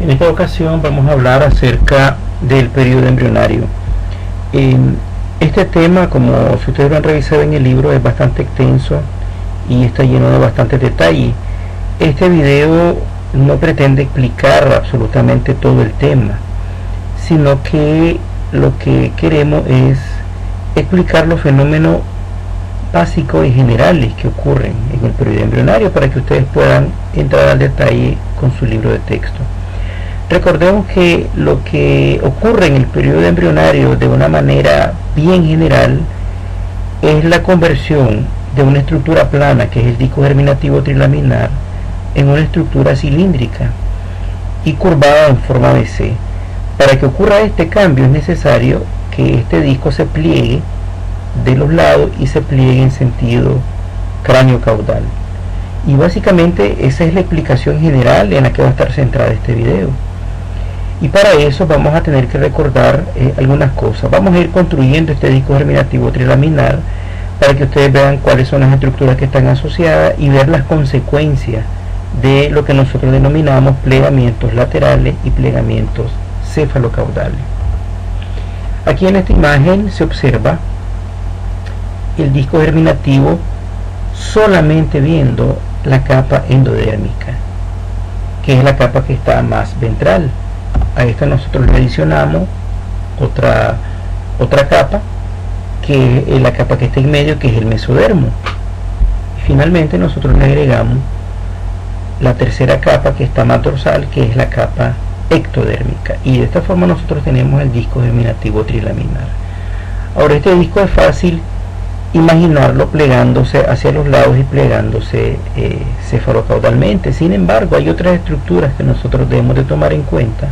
En esta ocasión vamos a hablar acerca del periodo embrionario. Este tema, como si ustedes lo han revisado en el libro, es bastante extenso y está lleno de bastantes detalles. Este video no pretende explicar absolutamente todo el tema, sino que lo que queremos es explicar los fenómenos básicos y generales que ocurren en el periodo embrionario para que ustedes puedan entrar al detalle con su libro de texto. Recordemos que lo que ocurre en el periodo embrionario de una manera bien general es la conversión de una estructura plana, que es el disco germinativo trilaminar, en una estructura cilíndrica y curvada en forma de C. Para que ocurra este cambio es necesario que este disco se pliegue de los lados y se pliegue en sentido cráneo-caudal. Y básicamente esa es la explicación general en la que va a estar centrada este video. Y para eso vamos a tener que recordar algunas cosas. Vamos a ir construyendo este disco germinativo trilaminar para que ustedes vean cuáles son las estructuras que están asociadas y ver las consecuencias de lo que nosotros denominamos plegamientos laterales y plegamientos cefalocaudales. Aquí en esta imagen se observa el disco germinativo solamente viendo la capa endodérmica, que es la capa que está más ventral. A esta nosotros le adicionamos otra capa, que es la capa que está en medio, que es el mesodermo. Y finalmente nosotros le agregamos la tercera capa, que está más dorsal, que es la capa ectodérmica. Y de esta forma nosotros tenemos el disco germinativo trilaminar. Ahora, este disco es fácil imaginarlo plegándose hacia los lados y plegándose cefalocaudalmente. Sin embargo, hay otras estructuras que nosotros debemos de tomar en cuenta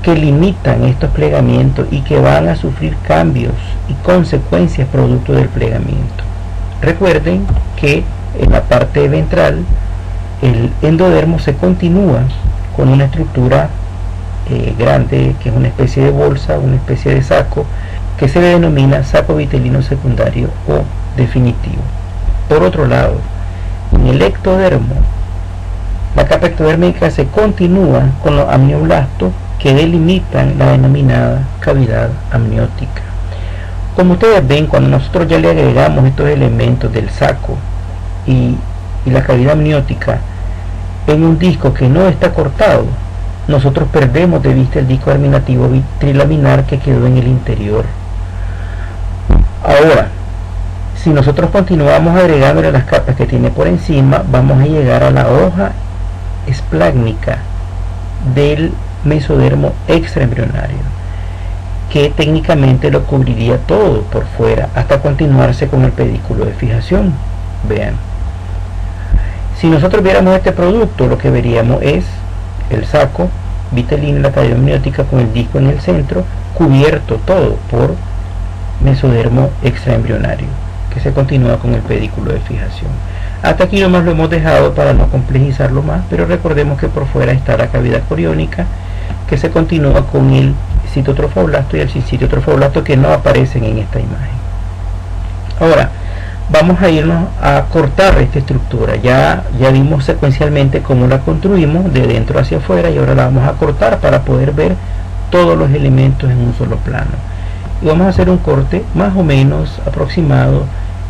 que limitan estos plegamientos y que van a sufrir cambios y consecuencias producto del plegamiento. Recuerden que en la parte ventral el endodermo se continúa con una estructura grande, que es una especie de bolsa, una especie de saco, que se denomina saco vitelino secundario o definitivo. Por otro lado, en el ectodermo, la capa ectodérmica se continúa con los amnioblastos que delimitan la denominada cavidad amniótica. Como ustedes ven, cuando nosotros ya le agregamos estos elementos del saco y la cavidad amniótica en un disco que no está cortado, nosotros perdemos de vista el disco germinativo trilaminar que quedó en el interior. Ahora, si nosotros continuamos agregándole las capas que tiene por encima, vamos a llegar a la hoja esplágnica del mesodermo extraembrionario, que técnicamente lo cubriría todo por fuera hasta continuarse con el pedículo de fijación. Vean, si nosotros viéramos este producto, lo que veríamos es el saco vitelino, la cavidad amniótica con el disco en el centro, cubierto todo por mesodermo extraembrionario, que se continúa con el pedículo de fijación. Hasta aquí nomás lo hemos dejado para no complejizarlo más, pero recordemos que por fuera está la cavidad coriónica, que se continúa con el citotrofoblasto y el sincitiotrofoblasto, que no aparecen en esta imagen. Ahora vamos a irnos a cortar esta estructura. Ya vimos secuencialmente cómo la construimos de dentro hacia afuera, y ahora la vamos a cortar para poder ver todos los elementos en un solo plano. Y vamos a hacer un corte más o menos aproximado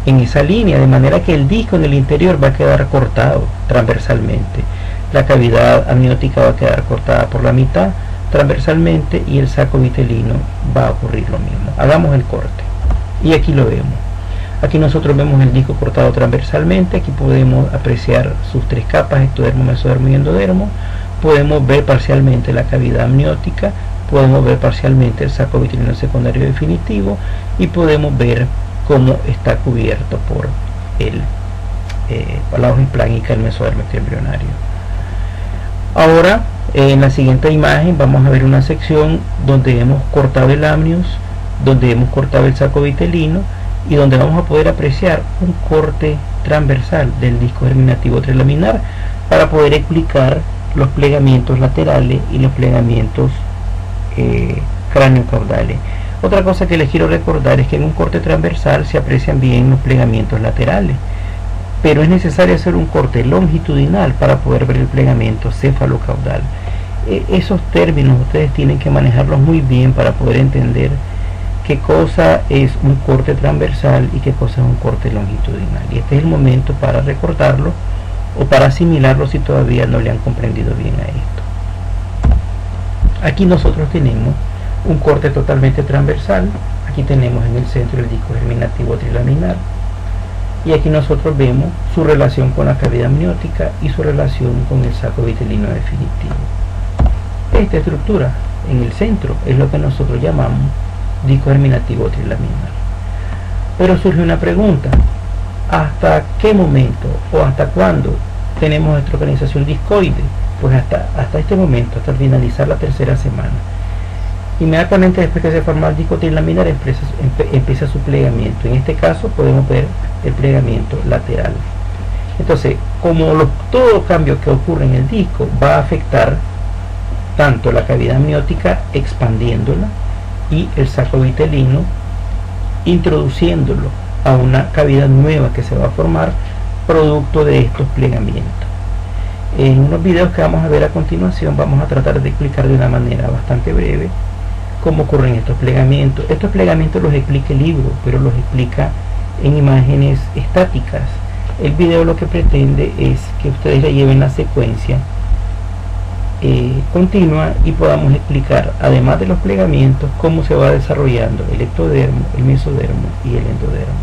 en esa línea, de manera que el disco en el interior va a quedar cortado transversalmente, la cavidad amniótica va a quedar cortada por la mitad transversalmente, y el saco vitelino va a ocurrir lo mismo. Hagamos el corte y aquí lo vemos. Aquí nosotros vemos el disco cortado transversalmente. Aquí podemos apreciar sus tres capas, ectodermo, mesodermo y endodermo. Podemos ver parcialmente la cavidad amniótica, podemos ver parcialmente el saco vitelino secundario definitivo, y podemos ver cómo está cubierto por la hoja esplágnica del mesodermo extraembrionario. Ahora, en la siguiente imagen vamos a ver una sección donde hemos cortado el amnios, donde hemos cortado el saco vitelino, y donde vamos a poder apreciar un corte transversal del disco germinativo trilaminar para poder explicar los plegamientos laterales y los plegamientos cráneo-caudales. Otra cosa que les quiero recordar es que en un corte transversal se aprecian bien los plegamientos laterales, pero es necesario hacer un corte longitudinal para poder ver el plegamiento cefalocaudal. Esos términos ustedes tienen que manejarlos muy bien para poder entender qué cosa es un corte transversal y qué cosa es un corte longitudinal. Y este es el momento para recordarlo o para asimilarlo si todavía no le han comprendido bien a esto. Aquí nosotros tenemos un corte totalmente transversal. Aquí tenemos en el centro el disco germinativo trilaminar. Y aquí nosotros vemos su relación con la cavidad amniótica y su relación con el saco vitelino definitivo. Esta estructura en el centro es lo que nosotros llamamos disco germinativo trilaminar. Pero surge una pregunta: ¿hasta qué momento o hasta cuándo tenemos esta organización discoide? Pues hasta este momento, hasta finalizar la tercera semana. Inmediatamente después que se forma el disco trilaminar empieza su plegamiento. En este caso podemos ver el plegamiento lateral. Entonces, como todo cambio que ocurre en el disco va a afectar tanto la cavidad amniótica expandiéndola y el saco vitelino introduciéndolo a una cavidad nueva que se va a formar producto de estos plegamientos. En unos videos que vamos a ver a continuación vamos a tratar de explicar de una manera bastante breve cómo ocurren estos plegamientos. Estos plegamientos los explica el libro, pero los explica en imágenes estáticas. El video lo que pretende es que ustedes ya lleven la secuencia continua y podamos explicar, además de los plegamientos, cómo se va desarrollando el ectodermo, el mesodermo y el endodermo.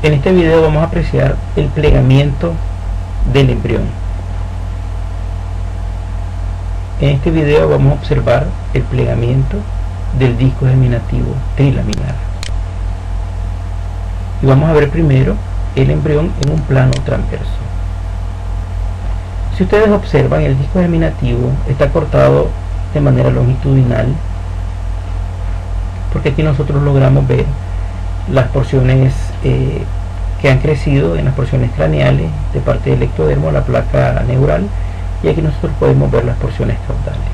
En este video vamos a apreciar el plegamiento del embrión. En este video vamos a observar el plegamiento del disco germinativo trilaminar. Y vamos a ver primero el embrión en un plano transverso. Si ustedes observan, el disco germinativo está cortado de manera longitudinal, porque aquí nosotros logramos ver las porciones que han crecido en las porciones craneales de parte del ectodermo, la placa neural, y aquí nosotros podemos ver las porciones caudales.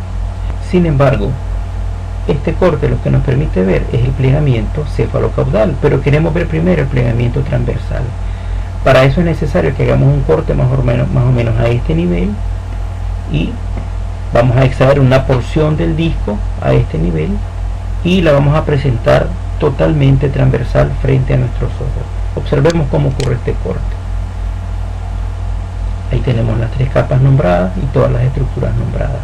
Sin embargo, este corte lo que nos permite ver es el plegamiento cefalocaudal, pero queremos ver primero el plegamiento transversal. Para eso es necesario que hagamos un corte más o menos a este nivel, y vamos a extraer una porción del disco a este nivel y la vamos a presentar totalmente transversal frente a nuestros ojos. Observemos cómo ocurre este corte. Ahí tenemos las tres capas nombradas y todas las estructuras nombradas.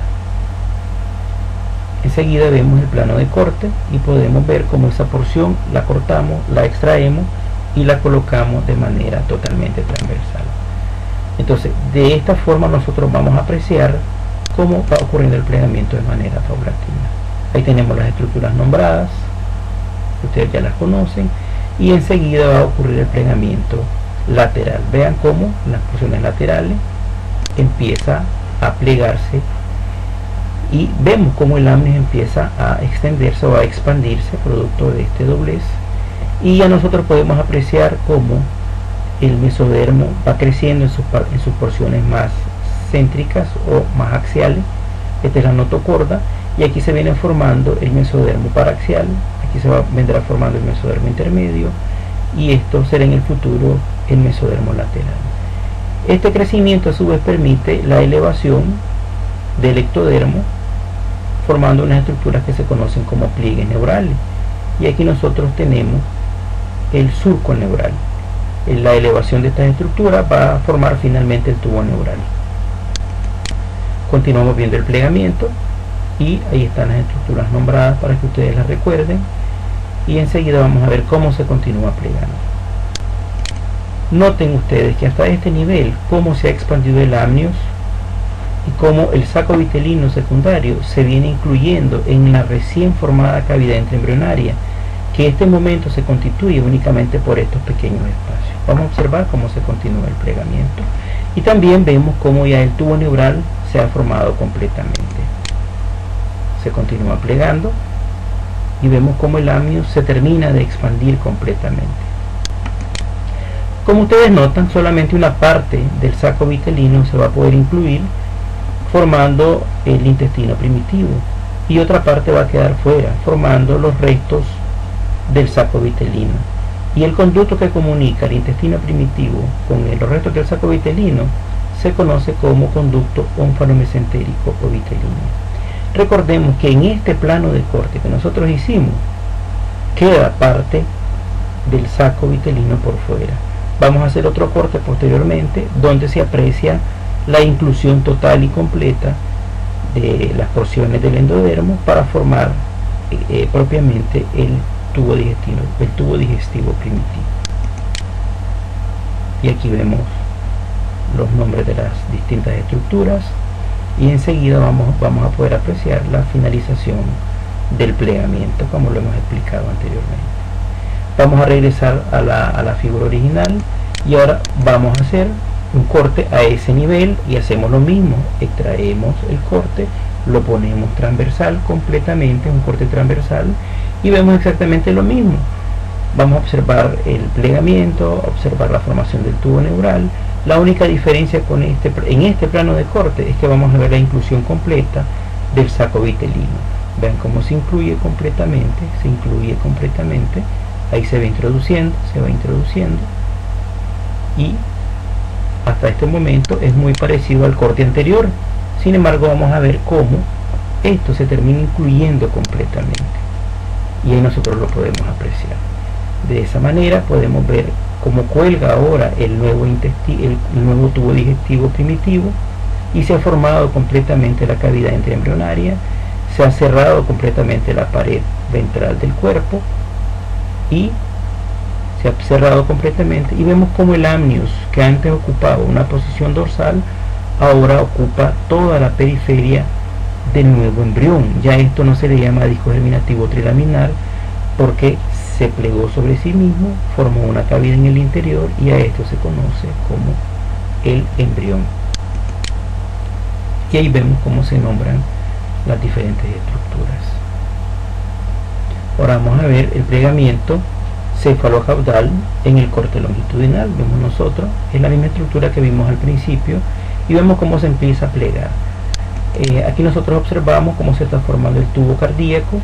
Enseguida vemos el plano de corte y podemos ver cómo esa porción la cortamos, la extraemos y la colocamos de manera totalmente transversal. Entonces, de esta forma nosotros vamos a apreciar cómo va ocurriendo el plegamiento de manera paulatina. Ahí tenemos las estructuras nombradas, ustedes ya las conocen, y enseguida va a ocurrir el plegamiento lateral. Vean cómo las porciones laterales empieza a plegarse y vemos cómo el amnios empieza a extenderse o a expandirse producto de este doblez, y ya nosotros podemos apreciar cómo el mesodermo va creciendo en sus porciones más céntricas o más axiales. Esta es la notocorda, y aquí se viene formando el mesodermo paraxial, aquí vendrá formando el mesodermo intermedio, y esto será en el futuro el mesodermo lateral. Este crecimiento a su vez permite la elevación del ectodermo, formando unas estructuras que se conocen como pliegues neurales, y aquí nosotros tenemos el surco neural. La elevación de estas estructuras va a formar finalmente el tubo neural. Continuamos viendo el plegamiento y ahí están las estructuras nombradas para que ustedes las recuerden, y enseguida vamos a ver cómo se continúa plegando. Noten ustedes que hasta este nivel cómo se ha expandido el amnios y cómo el saco vitelino secundario se viene incluyendo en la recién formada cavidad intraembrionaria, que en este momento se constituye únicamente por estos pequeños espacios. Vamos a observar cómo se continúa el plegamiento, y también vemos cómo ya el tubo neural se ha formado completamente. Se continúa plegando y vemos cómo el amnios se termina de expandir completamente. Como ustedes notan, solamente una parte del saco vitelino se va a poder incluir, formando el intestino primitivo, y otra parte va a quedar fuera, formando los restos del saco vitelino. Y el conducto que comunica el intestino primitivo con los restos del saco vitelino se conoce como conducto ónfalo-mesentérico o vitelino. Recordemos que en este plano de corte que nosotros hicimos, queda parte del saco vitelino por fuera. Vamos a hacer otro corte posteriormente donde se aprecia la inclusión total y completa de las porciones del endodermo para formar propiamente el tubo digestivo primitivo. Y aquí vemos los nombres de las distintas estructuras, y enseguida vamos a poder apreciar la finalización del plegamiento, como lo hemos explicado anteriormente. Vamos a regresar a la figura original, y ahora vamos a hacer un corte a ese nivel y hacemos lo mismo. Extraemos el corte, lo ponemos transversal completamente, un corte transversal, y vemos exactamente lo mismo. Vamos a observar el plegamiento, observar la formación del tubo neural. La única diferencia en este plano de corte es que vamos a ver la inclusión completa del saco vitelino. Vean cómo se incluye completamente, ahí se va introduciendo, y hasta este momento es muy parecido al corte anterior. Sin embargo, vamos a ver cómo esto se termina incluyendo completamente, y ahí nosotros lo podemos apreciar. De esa manera podemos ver cómo cuelga ahora el nuevo tubo digestivo primitivo, y se ha formado completamente la cavidad intraembrionaria, se ha cerrado completamente la pared ventral del cuerpo, y se ha cerrado completamente, y vemos como el amnios, que antes ocupaba una posición dorsal, ahora ocupa toda la periferia del nuevo embrión. Ya esto no se le llama disco germinativo trilaminar, porque se plegó sobre sí mismo, formó una cavidad en el interior, y a esto se conoce como el embrión. Y ahí vemos cómo se nombran las diferentes estructuras. Ahora vamos a ver el plegamiento cefalocaudal en el corte longitudinal. Vemos nosotros, es la misma estructura que vimos al principio, y vemos cómo se empieza a plegar. Aquí nosotros observamos cómo se está formando el tubo cardíaco,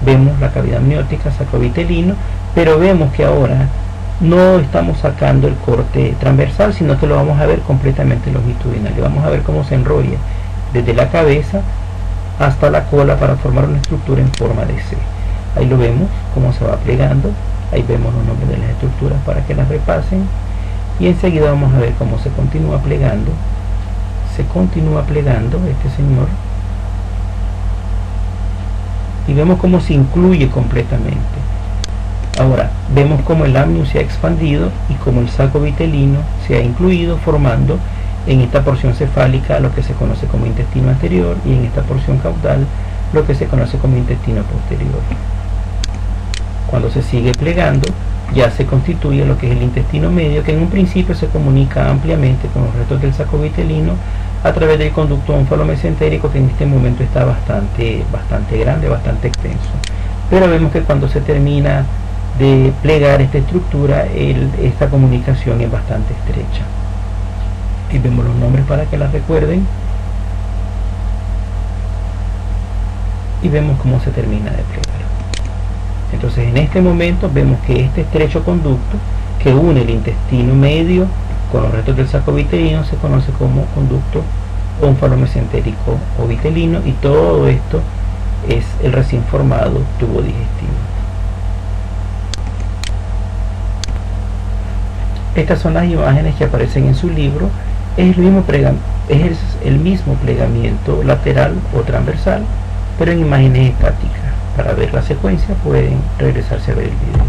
vemos la cavidad amniótica, saco vitelino, pero vemos que ahora no estamos sacando el corte transversal, sino que lo vamos a ver completamente longitudinal, y vamos a ver cómo se enrolla desde la cabeza hasta la cola para formar una estructura en forma de C. Ahí lo vemos cómo se va plegando. Ahí vemos los nombres de las estructuras para que las repasen, y enseguida vamos a ver cómo se continúa plegando este señor, y vemos cómo se incluye completamente. Ahora vemos cómo el amnios se ha expandido y cómo el saco vitelino se ha incluido, formando en esta porción cefálica lo que se conoce como intestino anterior, y en esta porción caudal lo que se conoce como intestino posterior. Cuando se sigue plegando, ya se constituye lo que es el intestino medio, que en un principio se comunica ampliamente con los restos del saco vitelino a través del conducto ónfalo-mesentérico, que en este momento está bastante grande, bastante extenso. Pero vemos que cuando se termina de plegar esta estructura, esta comunicación es bastante estrecha. Y vemos los nombres para que las recuerden, y vemos cómo se termina de plegar. Entonces en este momento vemos que este estrecho conducto que une el intestino medio con los restos del saco vitelino se conoce como conducto ónfalo-mesentérico o vitelino, y todo esto es el recién formado tubo digestivo. Estas son las imágenes que aparecen en su libro. Es el mismo plegamiento lateral o transversal, pero en imágenes estáticas. Para ver la secuencia pueden regresarse a ver el video.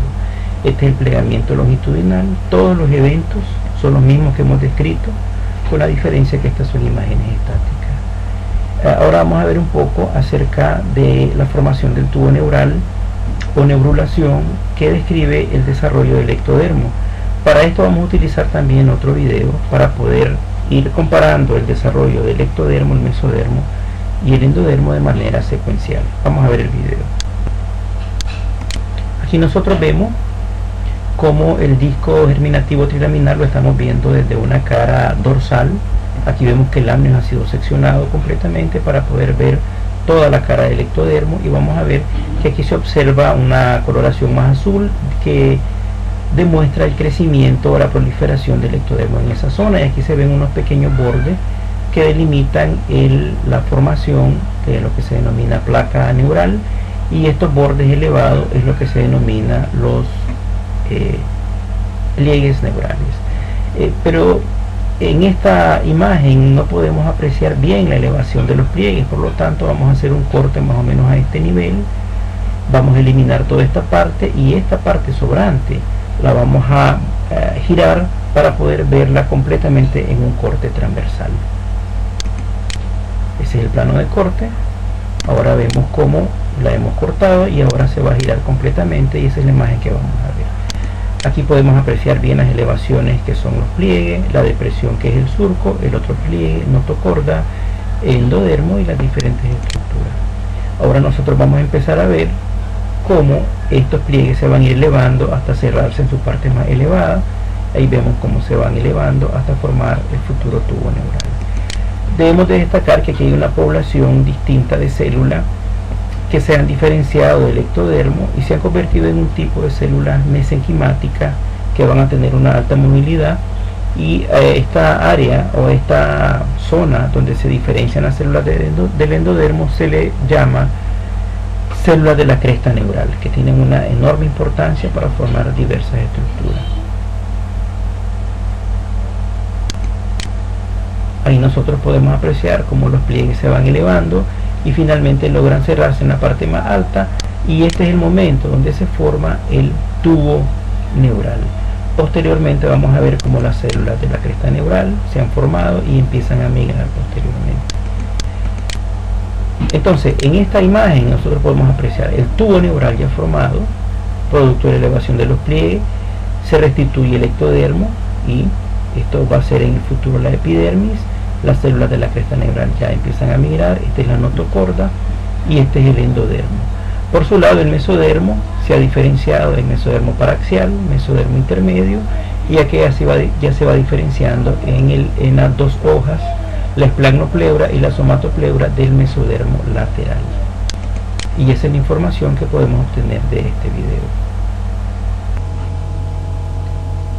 Este es el plegamiento longitudinal. Todos los eventos son los mismos que hemos descrito, con la diferencia que estas son imágenes estáticas. Ahora vamos a ver un poco acerca de la formación del tubo neural o neurulación que describe el desarrollo del ectodermo. Para esto vamos a utilizar también otro video para poder ir comparando el desarrollo del ectodermo, el mesodermo y el endodermo de manera secuencial. Vamos a ver el video. Aquí nosotros vemos como el disco germinativo trilaminar lo estamos viendo desde una cara dorsal. Aquí vemos que el amnios ha sido seccionado completamente para poder ver toda la cara del ectodermo, y vamos a ver que aquí se observa una coloración más azul que demuestra el crecimiento o la proliferación del ectodermo en esa zona, y aquí se ven unos pequeños bordes que delimitan la formación de lo que se denomina placa neural, y estos bordes elevados es lo que se denomina los pliegues neurales. Pero en esta imagen no podemos apreciar bien la elevación de los pliegues, por lo tanto vamos a hacer un corte más o menos a este nivel. Vamos a eliminar toda esta parte, y esta parte sobrante la vamos a girar para poder verla completamente en un corte transversal. Ese es el plano de corte. Ahora vemos cómo la hemos cortado y ahora se va a girar completamente, y esa es la imagen que vamos a ver. Aquí podemos apreciar bien las elevaciones que son los pliegues, la depresión que es el surco, el otro pliegue, notocorda, endodermo y las diferentes estructuras. Ahora nosotros vamos a empezar a ver cómo estos pliegues se van a ir elevando hasta cerrarse en su parte más elevada. Ahí vemos cómo se van elevando hasta formar el futuro tubo neural. Debemos de destacar que aquí hay una población distinta de células que se han diferenciado del ectodermo y se han convertido en un tipo de células mesenquimáticas que van a tener una alta movilidad, y esta área o esta zona donde se diferencian las células del endodermo se le llama células de la cresta neural, que tienen una enorme importancia para formar diversas estructuras. Ahí nosotros podemos apreciar cómo los pliegues se van elevando y finalmente logran cerrarse en la parte más alta, y este es el momento donde se forma el tubo neural. Posteriormente vamos a ver cómo las células de la cresta neural se han formado y empiezan a migrar posteriormente. Entonces, en esta imagen nosotros podemos apreciar el tubo neural ya formado, producto de la elevación de los pliegues. Se restituye el ectodermo, y esto va a ser en el futuro la epidermis. Las células de la cresta neural ya empiezan a migrar. Esta es la notocorda y este es el endodermo. Por su lado, el mesodermo se ha diferenciado en mesodermo paraxial, mesodermo intermedio, y aquí ya se va diferenciando en las dos hojas, la esplagnoplebra y la somatopleura del mesodermo lateral. Y esa es la información que podemos obtener de este video.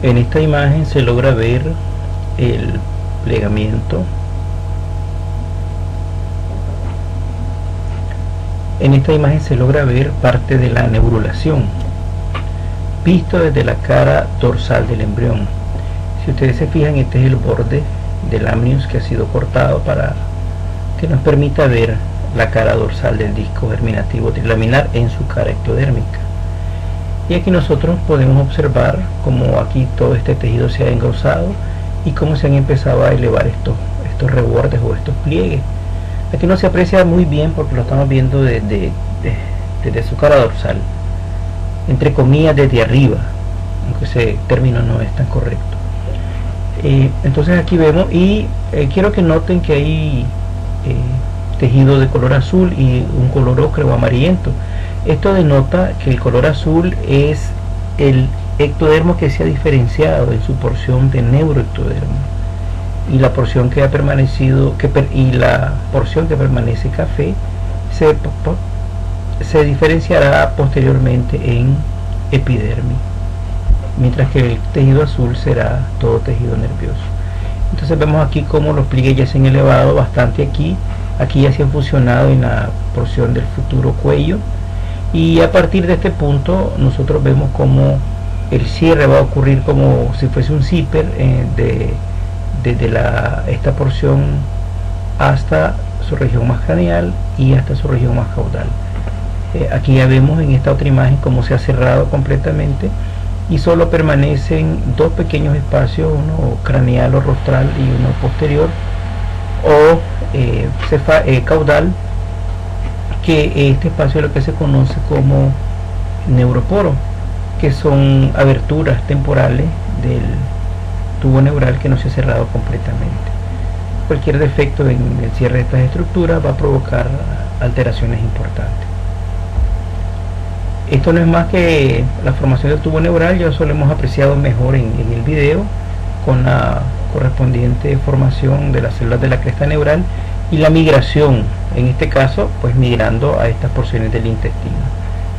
En esta imagen se logra ver el plegamiento. En esta imagen se logra ver parte de la neurulación, visto desde la cara dorsal del embrión. Si ustedes se fijan, este es el borde del amnios que ha sido cortado para que nos permita ver la cara dorsal del disco germinativo trilaminar en su cara ectodérmica. Y aquí nosotros podemos observar cómo aquí todo este tejido se ha engrosado y cómo se han empezado a elevar estos rebordes o estos pliegues. Aquí no se aprecia muy bien porque lo estamos viendo desde su cara dorsal, entre comillas desde arriba, aunque ese término no es tan correcto. Entonces aquí vemos, y quiero que noten que hay tejido de color azul y un color ocre o amarillento. Esto denota que el color azul es el ectodermo que se ha diferenciado en su porción de neuroectodermo, y la porción que ha permanecido la porción que permanece café se diferenciará posteriormente en epidermis, mientras que el tejido azul será todo tejido nervioso. Entonces vemos aquí cómo los pliegues ya se han elevado bastante aquí ya se han fusionado en la porción del futuro cuello, y a partir de este punto nosotros vemos cómo el cierre va a ocurrir como si fuese un zipper desde esta porción hasta su región más craneal y hasta su región más caudal. Aquí ya vemos en esta otra imagen cómo se ha cerrado completamente y solo permanecen dos pequeños espacios, uno craneal o rostral y uno posterior o caudal, que este espacio es lo que se conoce como neuroporo, que son aberturas temporales del tubo neural que no se ha cerrado completamente. Cualquier defecto en el cierre de estas estructuras va a provocar alteraciones importantes. Esto no es más que la formación del tubo neural, ya eso lo hemos apreciado mejor en el video, con la correspondiente formación de las células de la cresta neural y la migración, en este caso pues migrando a estas porciones del intestino,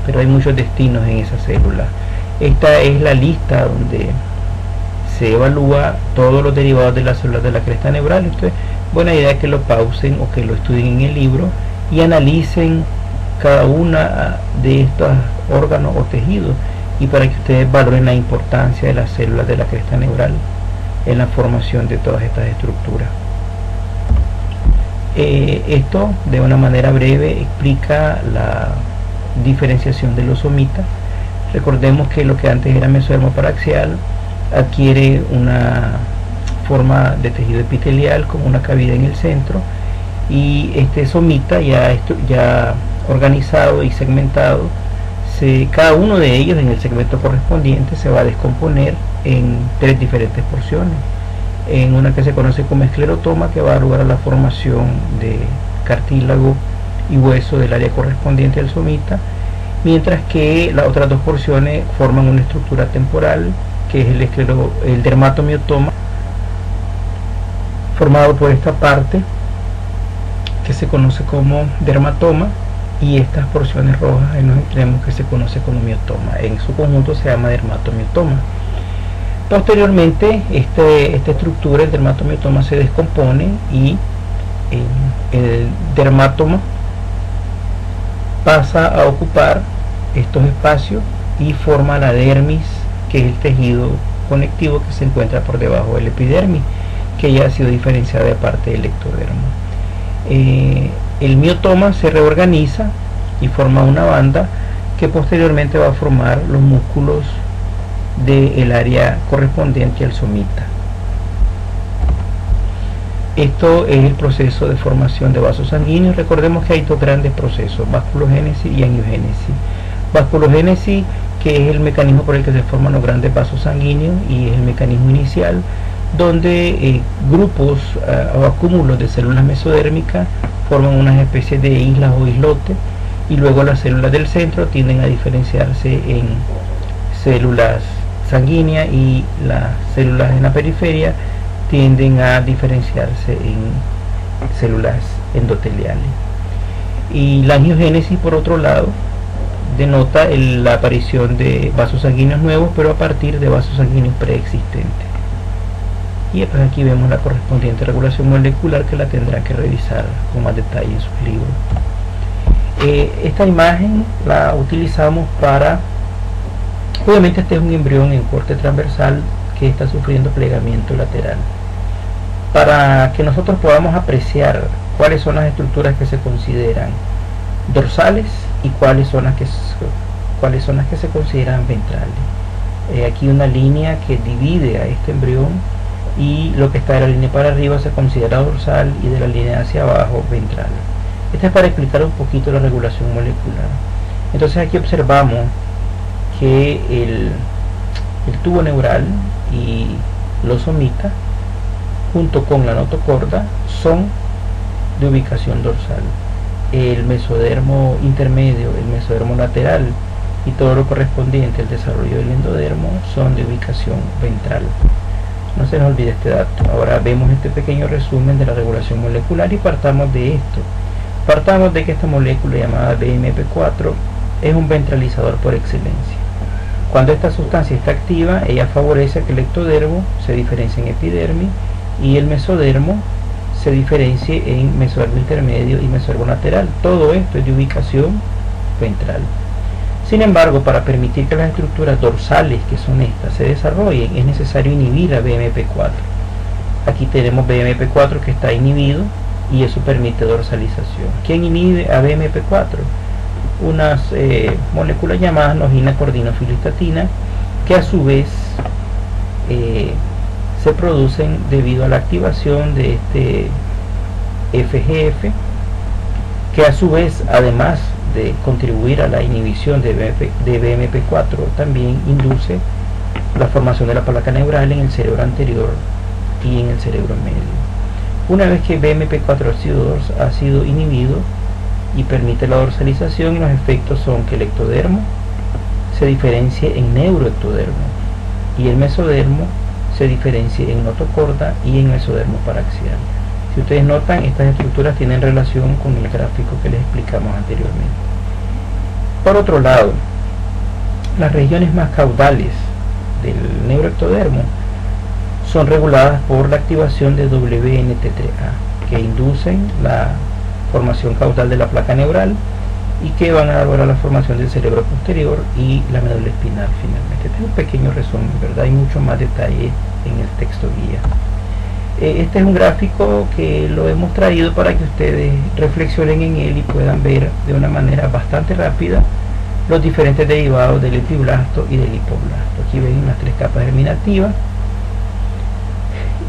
pero hay muchos destinos en esa célula. Esta es la lista donde se evalúa todos los derivados de las células de la cresta neural. Entonces, buena idea que lo pausen o que lo estudien en el libro y analicen cada una de estos órganos o tejidos, y para que ustedes valoren la importancia de las células de la cresta neural en la formación de todas estas estructuras. Esto de una manera breve explica la diferenciación de los somitas. Recordemos que lo que antes era mesodermo paraxial adquiere una forma de tejido epitelial con una cavidad en el centro, y este somita ya organizado y segmentado, cada uno de ellos en el segmento correspondiente se va a descomponer en 3 diferentes porciones, en una que se conoce como esclerotoma, que va a dar lugar a la formación de cartílago y hueso del área correspondiente al somita, mientras que las otras 2 porciones forman una estructura temporal, que es el dermatomiotoma, formado por esta parte que se conoce como dermatoma, y estas porciones rojas en los extremos que se conoce como miotoma. En su conjunto se llama dermatomiotoma. Posteriormente esta estructura, el dermatomiotoma, se descompone y el dermatoma pasa a ocupar estos espacios y forma la dermis, que es el tejido conectivo que se encuentra por debajo del epidermis, que ya ha sido diferenciada de parte del ectodermo. El miotoma se reorganiza y forma una banda que posteriormente va a formar los músculos del área correspondiente al somita. Esto es el proceso de formación de vasos sanguíneos. Recordemos que hay 2 grandes procesos: vasculogénesis y angiogénesis. Vasculogénesis, que es el mecanismo por el que se forman los grandes vasos sanguíneos y es el mecanismo inicial, donde grupos o acúmulos de células mesodérmicas forman unas especies de islas o islotes, y luego las células del centro tienden a diferenciarse en células sanguíneas, y las células en la periferia tienden a diferenciarse en células endoteliales. Y la angiogénesis, por otro lado, denota la aparición de vasos sanguíneos nuevos, pero a partir de vasos sanguíneos preexistentes. Y pues aquí vemos la correspondiente regulación molecular, que la tendrán que revisar con más detalle en sus libros. Esta imagen la utilizamos para, obviamente este es un embrión en corte transversal que está sufriendo plegamiento lateral, para que nosotros podamos apreciar cuáles son las estructuras que se consideran dorsales y cuáles son las que se consideran ventrales. Aquí una línea que divide a este embrión, y lo que está de la línea para arriba se considera dorsal y de la línea hacia abajo ventral. Esto es para explicar un poquito la regulación molecular. Entonces aquí observamos que el tubo neural y los somitas, junto con la notocorda, son de ubicación dorsal. El mesodermo intermedio, el mesodermo lateral y todo lo correspondiente al desarrollo del endodermo son de ubicación ventral. No se nos olvide este dato. Ahora vemos este pequeño resumen de la regulación molecular y partamos de esto. Partamos de que esta molécula llamada BMP4 es un ventralizador por excelencia. Cuando esta sustancia está activa, ella favorece a que el ectodermo se diferencie en epidermis y el mesodermo se diferencie en mesodermo intermedio y mesodermo lateral. Todo esto es de ubicación ventral. Sin embargo, para permitir que las estructuras dorsales, que son estas, se desarrollen, es necesario inhibir a BMP4. Aquí tenemos BMP4 que está inhibido y eso permite dorsalización. ¿Quién inhibe a BMP4? Unas moléculas llamadas nogina, cordinofilistatina, que a su vez se producen debido a la activación de este FGF, que a su vez, además de contribuir a la inhibición de BMP4, también induce la formación de la placa neural en el cerebro anterior y en el cerebro medio. Una vez que BMP4 ha sido inhibido y permite la dorsalización, los efectos son que el ectodermo se diferencie en neuroectodermo y el mesodermo se diferencie en notocorda y en mesodermo paraxial. Si ustedes notan, estas estructuras tienen relación con el gráfico que les explicamos anteriormente. Por otro lado, las regiones más caudales del neuroectodermo son reguladas por la activación de WNT3A, que inducen la formación caudal de la placa neural y que van a lograr la formación del cerebro posterior y la médula espinal finalmente. Este es un pequeño resumen, ¿verdad? Hay mucho más detalle en el texto guía. Este es un gráfico que lo hemos traído para que ustedes reflexionen en él y puedan ver de una manera bastante rápida los diferentes derivados del epiblasto y del hipoblasto. Aquí ven las tres capas germinativas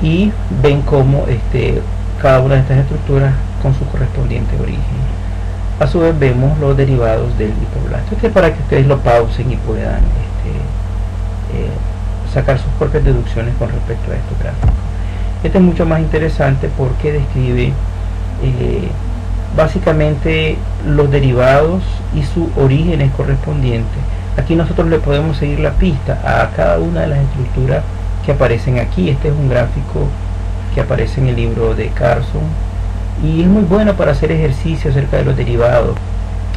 y ven cómo cada una de estas estructuras con su correspondiente origen. A su vez vemos los derivados del hipoblasto. Este es para que ustedes lo pausen y puedan sacar sus propias deducciones con respecto a estos gráficos. Este es mucho más interesante porque describe básicamente los derivados y sus orígenes correspondientes. Aquí nosotros le podemos seguir la pista a cada una de las estructuras que aparecen aquí. Este es un gráfico que aparece en el libro de Carson y es muy bueno para hacer ejercicio acerca de los derivados.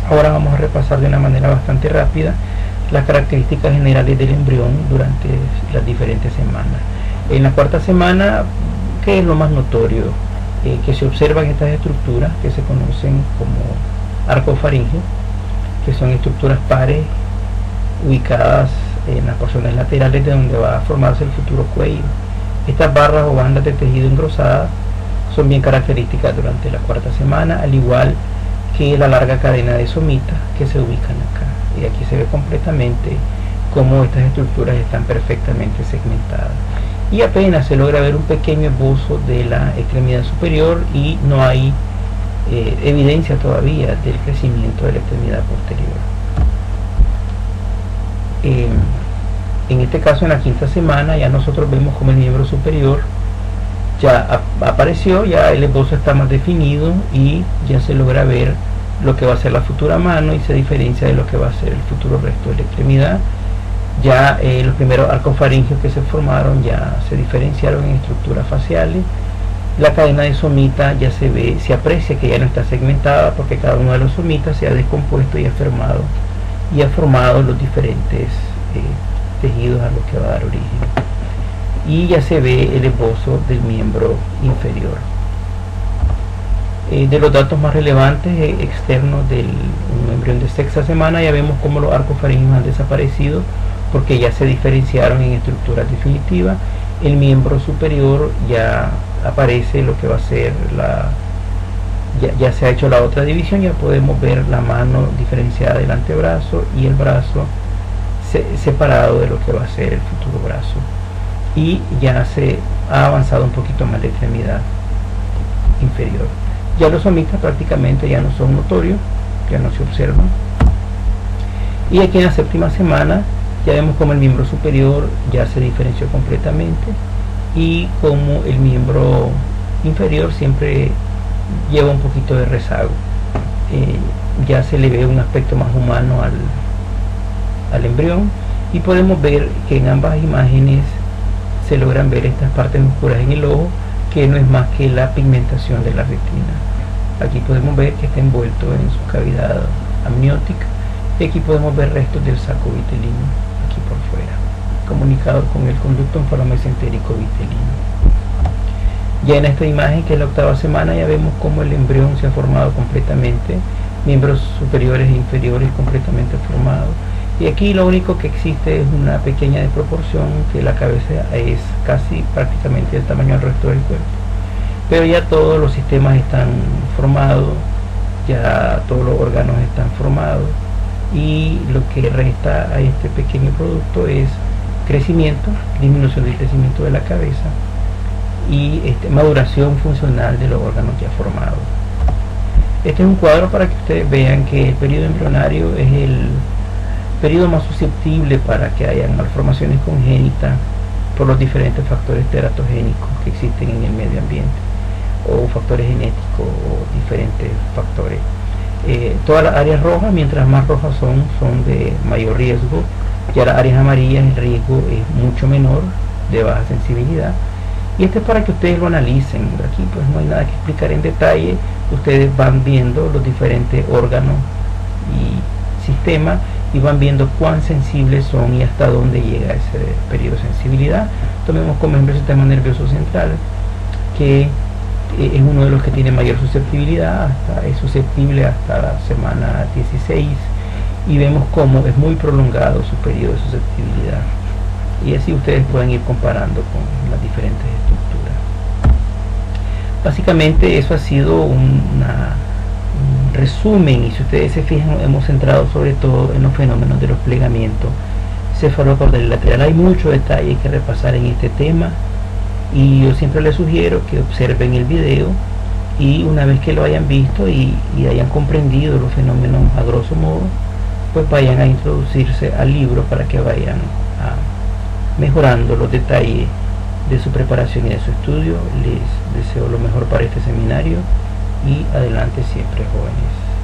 Ahora vamos a repasar de una manera bastante rápida las características generales del embrión durante las diferentes semanas. En la cuarta semana, ¿qué es lo más notorio? Que se observan estas estructuras que se conocen como arcofaringeo, que son estructuras pares ubicadas en las porciones laterales de donde va a formarse el futuro cuello. Estas barras o bandas de tejido engrosadas son bien características durante la cuarta semana, al igual que la larga cadena de somitas que se ubican acá. Y aquí se ve completamente cómo estas estructuras están perfectamente segmentadas. Y apenas se logra ver un pequeño esbozo de la extremidad superior y no hay evidencia todavía del crecimiento de la extremidad posterior. En este caso, en la quinta semana, ya nosotros vemos como el miembro superior ya apareció, ya el esbozo está más definido y ya se logra ver lo que va a ser la futura mano y se diferencia de lo que va a ser el futuro resto de la extremidad. Ya los primeros arcofaringeos que se formaron ya se diferenciaron en estructuras faciales. La cadena de somita ya se ve, se aprecia que ya no está segmentada porque cada uno de los somitas se ha descompuesto y ha formado los diferentes tejidos a los que va a dar origen. Y ya se ve el esbozo del miembro inferior. De los datos más relevantes externos del embrión de sexta semana, ya vemos cómo los arcofaringeos han desaparecido porque ya se diferenciaron en estructuras definitivas. El miembro superior ya aparece lo que va a ser ya se ha hecho la otra división. Ya podemos ver la mano diferenciada del antebrazo y el brazo separado de lo que va a ser el futuro brazo, y ya se ha avanzado un poquito más la extremidad inferior. Ya los somitas prácticamente ya no son notorios, ya no se observan. Y aquí en la séptima semana ya vemos como el miembro superior ya se diferenció completamente y como el miembro inferior siempre lleva un poquito de rezago. Ya se le ve un aspecto más humano al embrión, y podemos ver que en ambas imágenes se logran ver estas partes oscuras en el ojo, que no es más que la pigmentación de la retina. Aquí podemos ver que está envuelto en su cavidad amniótica, y aquí podemos ver restos del saco vitelino aquí por fuera, comunicado con el conducto mesentérico vitelino. Ya en esta imagen, que es la octava semana, ya vemos cómo el embrión se ha formado completamente, miembros superiores e inferiores completamente formados. Y aquí lo único que existe es una pequeña desproporción, que la cabeza es casi prácticamente del tamaño del resto del cuerpo. Pero ya todos los sistemas están formados, ya todos los órganos están formados, y lo que resta a este pequeño producto es crecimiento, disminución del crecimiento de la cabeza y maduración funcional de los órganos ya formados. Este es un cuadro para que ustedes vean que el periodo embrionario es el periodo más susceptible para que haya malformaciones congénitas por los diferentes factores teratogénicos que existen en el medio ambiente, o factores genéticos, o diferentes factores. todas las áreas rojas, mientras más rojas son de mayor riesgo. Ya las áreas amarillas el riesgo es mucho menor, de baja sensibilidad. Y esto es para que ustedes lo analicen. Aquí pues no hay nada que explicar en detalle. Ustedes van viendo los diferentes órganos y sistemas y van viendo cuán sensibles son y hasta dónde llega ese periodo de sensibilidad. Tomemos como ejemplo el sistema nervioso central, que es uno de los que tiene mayor susceptibilidad, es susceptible hasta la semana 16, y vemos cómo es muy prolongado su periodo de susceptibilidad, y así ustedes pueden ir comparando con las diferentes estructuras. Básicamente eso ha sido un resumen, y si ustedes se fijan hemos centrado sobre todo en los fenómenos de los plegamientos cefalocaudal lateral. Hay mucho detalle que repasar en este tema, y yo siempre les sugiero que observen el video, y una vez que lo hayan visto y hayan comprendido los fenómenos a grosso modo, pues vayan a introducirse al libro para que vayan mejorando los detalles de su preparación y de su estudio. Les deseo lo mejor para este seminario, y adelante siempre, jóvenes.